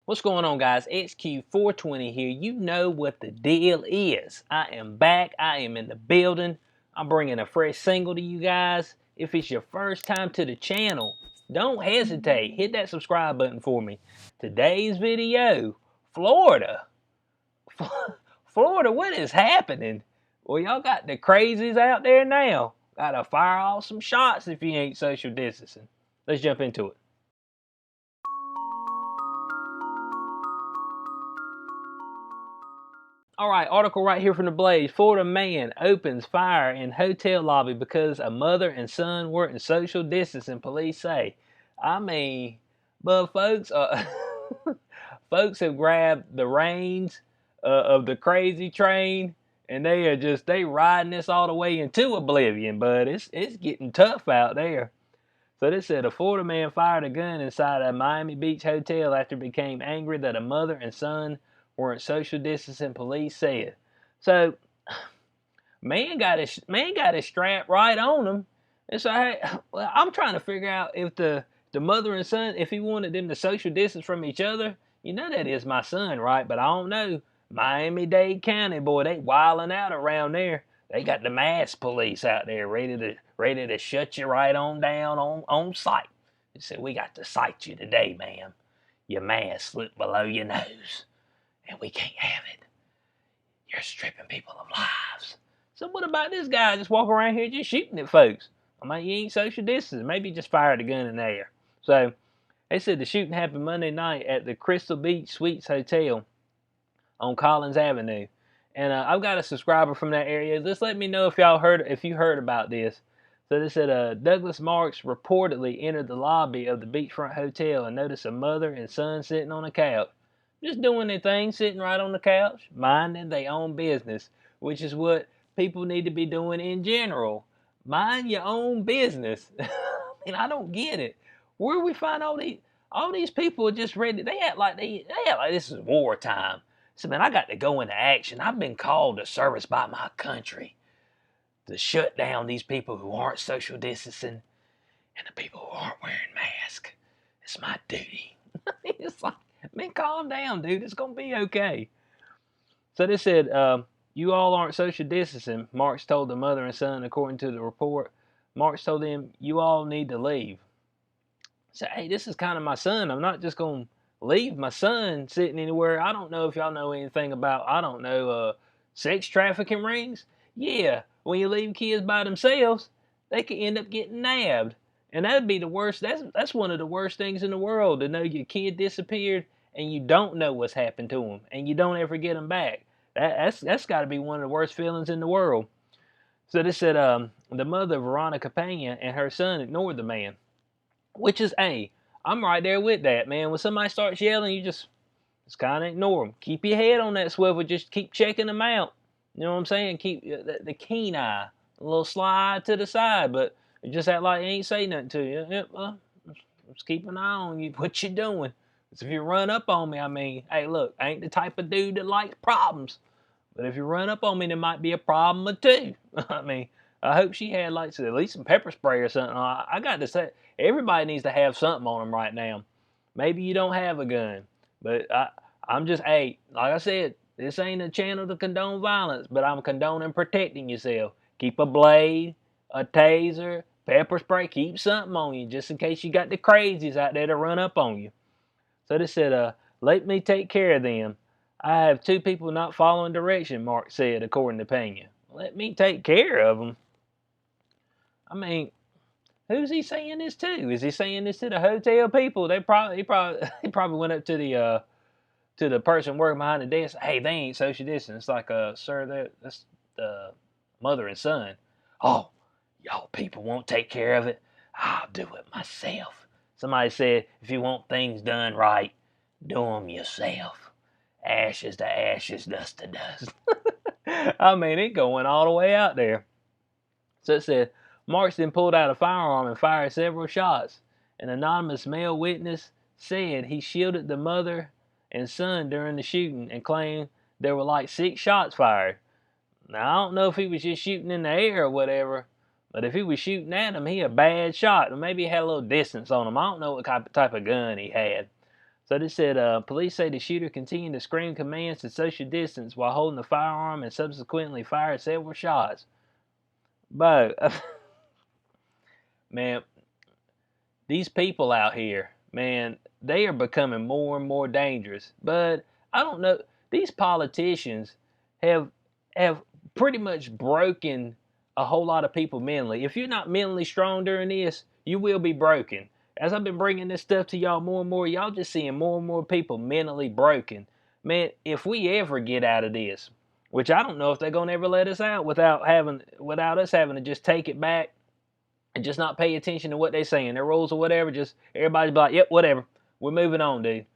What's going on, guys? XQ420 here. You know what the deal is. I am back. I am in the building. I'm bringing a fresh single to you guys. If it's your first time to the channel, don't hesitate. Hit that subscribe button for me. Today's video, Florida. Florida, what is happening? Well, y'all got the crazies out there now. Gotta fire off some shots if you ain't social distancing. Let's jump into it. All right, article right here from the Blaze. Florida man opens fire in hotel lobby because a mother and son weren't in social distancing, police say. I mean, but folks, folks have grabbed the reins of the crazy train, and they riding this all the way into oblivion. But it's getting tough out there. So this said a Florida man fired a gun inside a Miami Beach hotel after he became angry that a mother and son weren't social distancing, police said. So man got his strap right on him. And so hey, well, I'm trying to figure out if the mother and son, if he wanted them to social distance from each other. You know that is my son, right? But I don't know. Miami-Dade County, boy, they wilding out around there. They got the mask police out there ready to shut you right on down on sight. They said, we got to cite you today, ma'am. Your mask slipped below your nose, and we can't have it. You're stripping people of lives. So what about this guy just walking around here just shooting at folks? I mean, you ain't social distancing. Maybe just fired a gun in the air. So they said the shooting happened Monday night at the Crystal Beach Suites Hotel on Collins Avenue. And I've got a subscriber from that area. Just let me know if you heard about this. So they said Douglas Marks reportedly entered the lobby of the beachfront hotel and noticed a mother and son sitting on a couch, just doing their thing, sitting right on the couch, minding their own business, which is what people need to be doing in general. Mind your own business. I mean, I don't get it. Where we find all these people are just ready. They act like this is wartime. So, man, I got to go into action. I've been called to service by my country to shut down these people who aren't social distancing and the people who aren't wearing masks. It's my duty. It's like, man, calm down, dude. It's going to be okay. So they said, you all aren't social distancing, Marks told the mother and son, according to the report. Marks told them, you all need to leave. So, hey, this is kind of my son. I'm not just going to leave my son sitting anywhere. I don't know if y'all know anything about, I don't know, sex trafficking rings. Yeah, when you leave kids by themselves, they could end up getting nabbed. And that'd be the worst. That's one of the worst things in the world, to know your kid disappeared and you don't know what's happened to them and you don't ever get them back. That's got to be one of the worst feelings in the world. So they said the mother, Veronica Pena, and her son ignored the man, which is, hey, I'm right there with that, man. When somebody starts yelling, you just kind of ignore them. Keep your head on that swivel. Just keep checking them out. You know what I'm saying? Keep the keen eye, a little slide to the side, but just act like he ain't say nothing to you. Yep, just keep an eye on you, what you doing. Because if you run up on me, I mean, hey, look, I ain't the type of dude that likes problems. But if you run up on me, there might be a problem or two. I mean, I hope she had like at least some pepper spray or something. I got to say, everybody needs to have something on them right now. Maybe you don't have a gun, but I'm just, hey, like I said, this ain't a channel to condone violence, but I'm condoning protecting yourself. Keep a blade, a taser, pepper spray, keep something on you just in case you got the crazies out there to run up on you. So they said, let me take care of them. I have two people not following direction, Mark said, according to Pena. Let me take care of them. I mean, who's he saying this to? Is he saying this to the hotel people? He probably went up to the person working behind the desk. Hey, they ain't social distance. It's like, sir, that's the mother and son. Oh, y'all people won't take care of it. I'll do it myself. Somebody said, if you want things done right, do them yourself. Ashes to ashes, dust to dust. I mean, it going all the way out there. So it said, Marks then pulled out a firearm and fired several shots. An anonymous male witness said he shielded the mother and son during the shooting and claimed there were like 6 shots fired. Now, I don't know if he was just shooting in the air or whatever, but if he was shooting at him, he a bad shot. Or maybe he had a little distance on him. I don't know what type of gun he had. So they said police say the shooter continued to scream commands to social distance while holding the firearm and subsequently fired several shots. But man, these people out here, man, they are becoming more and more dangerous. But I don't know. These politicians have have pretty much broken a whole lot of people mentally. If you're not mentally strong during this, you will be broken. As I've been bringing this stuff to y'all more and more, y'all just seeing more and more people mentally broken. Man, if we ever get out of this, which I don't know if they're gonna ever let us out without us having to just take it back and just not pay attention to what they're saying, their rules or whatever. Just everybody's like, yep, whatever. We're moving on, dude.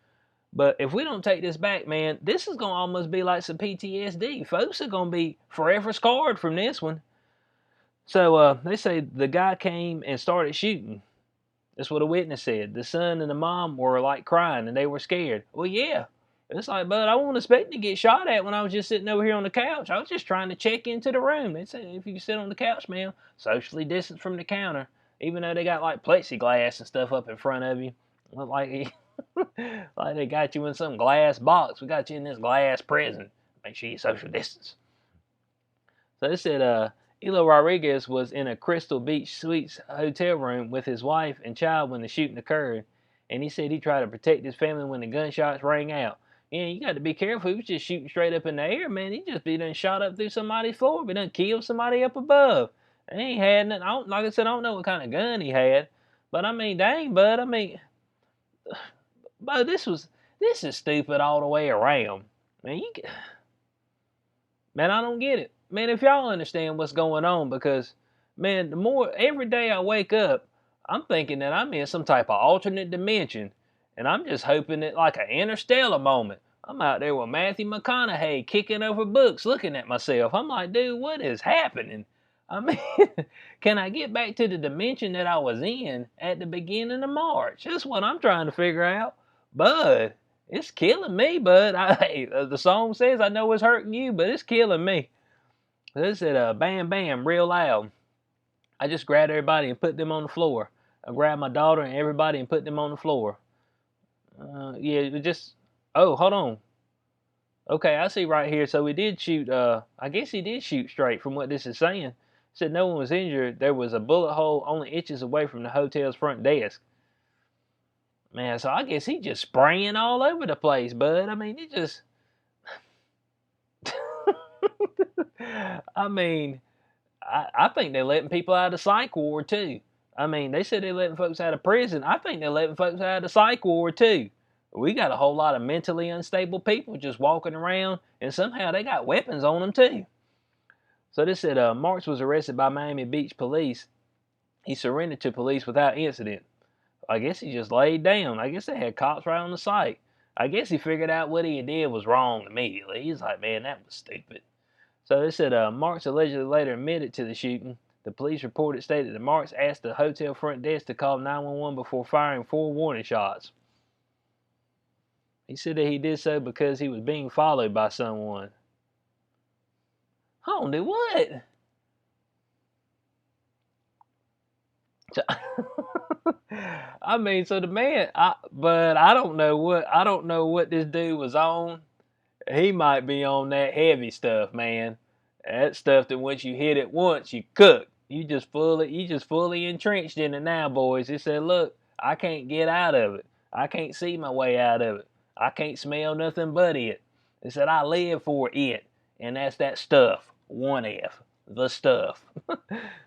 But if we don't take this back, man, this is gonna almost be like some PTSD. Folks are gonna be forever scarred from this one. So they say the guy came and started shooting. That's what a witness said. The son and the mom were like crying and they were scared. Well, yeah. It's like, but I wasn't expecting to get shot at when I was just sitting over here on the couch. I was just trying to check into the room. They said, if you sit on the couch, ma'am, socially distanced from the counter, even though they got like plexiglass and stuff up in front of you. Look like, like they got you in some glass box. We got you in this glass prison. Make sure you social distance. So they said, Elo Rodriguez was in a Crystal Beach Suites hotel room with his wife and child when the shooting occurred. And he said he tried to protect his family when the gunshots rang out. Yeah, you got to be careful. He was just shooting straight up in the air, man. He just be done shot up through somebody's floor. He done killed somebody up above. He ain't had nothing. Like I said, I don't know what kind of gun he had. But I mean, dang, bud. I mean, bud, this is stupid all the way around. Man, man, I don't get it. Man, if y'all understand what's going on, because, man, the more, every day I wake up, I'm thinking that I'm in some type of alternate dimension. And I'm just hoping that, like an interstellar moment, I'm out there with Matthew McConaughey kicking over books, looking at myself. I'm like, dude, what is happening? I mean, can I get back to the dimension that I was in at the beginning of March? That's what I'm trying to figure out. Bud, it's killing me, bud. The song says, I know it's hurting you, but it's killing me. They said, bam, bam, real loud. I just grabbed everybody and put them on the floor. I grabbed my daughter and everybody and put them on the floor. Yeah, it just. Oh, hold on. Okay, I see right here. So he did shoot. I guess he did shoot straight from what this is saying. Said no one was injured. There was a bullet hole only inches away from the hotel's front desk. Man, so I guess he just spraying all over the place, bud. I mean, he just. I mean, I think they're letting people out of psych ward too. I mean, they said they're letting folks out of prison. I think they're letting folks out of psych ward too. We got a whole lot of mentally unstable people just walking around, and somehow they got weapons on them too. So they said Marks was arrested by Miami Beach police. He surrendered to police without incident. I guess he just laid down. I guess they had cops right on the site. I guess he figured out what he did was wrong immediately. He's like, man, that was stupid. So they said Marks allegedly later admitted to the shooting. The police report stated that Marks asked the hotel front desk to call 911 before firing 4 warning shots. He said that he did so because he was being followed by someone. Hold on, what? I mean, so the man, but I don't know what this dude was on. He might be on that heavy stuff, man. That stuff that once you hit it once, you cook. You just fully entrenched in it now, boys. He said, look, I can't get out of it. I can't see my way out of it. I can't smell nothing but it. He said, I live for it. And that's that stuff. 1F. The stuff.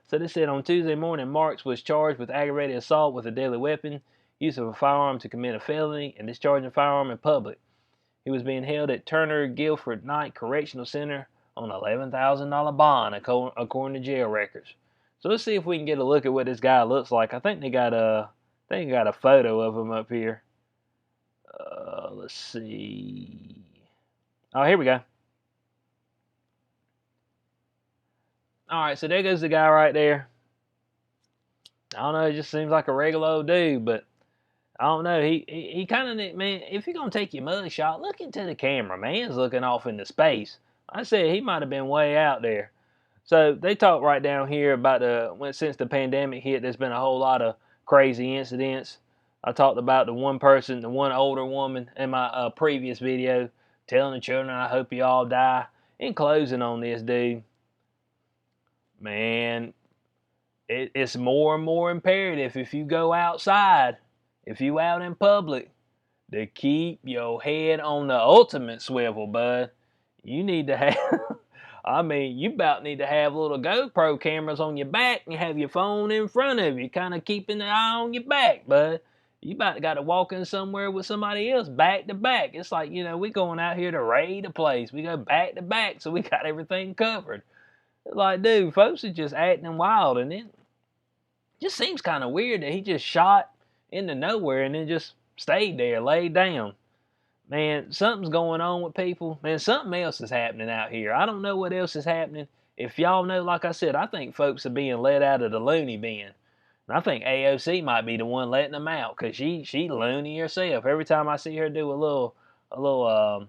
So they said on Tuesday morning, Marks was charged with aggravated assault with a deadly weapon, use of a firearm to commit a felony, and discharging a firearm in public. He was being held at Turner Guilford Knight Correctional Center on an $11,000 bond, according to jail records. So let's see if we can get a look at what this guy looks like. I think they got a photo of him up here. Let's see. Oh, here we go. All right, so there goes the guy right there. I don't know, it just seems like a regular old dude, but I don't know. He kind of, man, if you're going to take your mug shot, look into the camera. Man's looking off into space. I said he might have been way out there. So they talk right down here about since the pandemic hit, there's been a whole lot of crazy incidents. I talked about the one person, the one older woman in my previous video, telling the children, I hope you all die. In closing on this, dude, man, it's more and more imperative if you go outside, if you out in public, to keep your head on the ultimate swivel, bud. You need to have, I mean, you about need to have little GoPro cameras on your back and have your phone in front of you, kind of keeping an eye on your back, bud. You about to got to walk in somewhere with somebody else back to back. It's like, you know, we going out here to raid a place. We go back to back, so we got everything covered. It's like, dude, folks are just acting wild, and it just seems kind of weird that he just shot into nowhere and then just stayed there, laid down. Man, something's going on with people. Man, something else is happening out here. I don't know what else is happening. If y'all know, like I said, I think folks are being let out of the loony bin. And I think AOC might be the one letting them out, because she loony herself. Every time I see her do a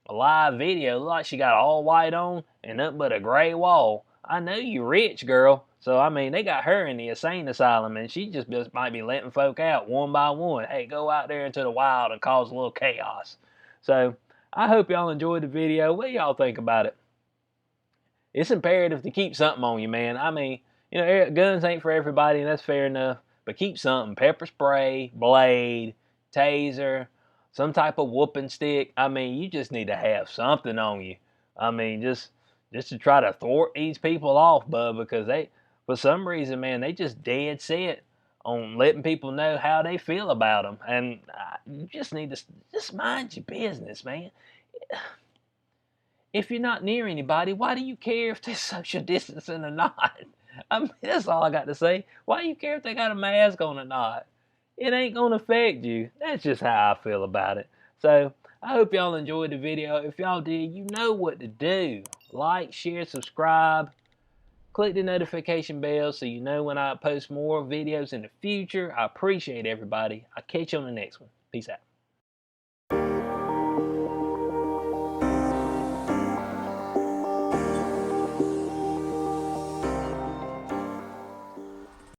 live video, look like she got all white on and nothing but a gray wall. I know you rich, girl. So, I mean, they got her in the insane asylum, and she just might be letting folk out one by one. Hey, go out there into the wild and cause a little chaos. So, I hope y'all enjoyed the video. What do y'all think about it? It's imperative to keep something on you, man. I mean, you know, guns ain't for everybody, and that's fair enough. But keep something. Pepper spray, blade, taser, some type of whooping stick. I mean, you just need to have something on you. I mean, just to try to thwart these people off, bud, because they, for some reason, man, they just dead set on letting people know how they feel about them. And you just need to just mind your business, man. If you're not near anybody, why do you care if they're social distancing or not? I mean, that's all I got to say. Why do you care if they got a mask on or not? It ain't going to affect you. That's just how I feel about it. So, I hope y'all enjoyed the video. If y'all did, you know what to do. Like, share, subscribe. Click the notification bell so you know when I post more videos in the future. I appreciate everybody. I'll catch you on the next one. Peace out.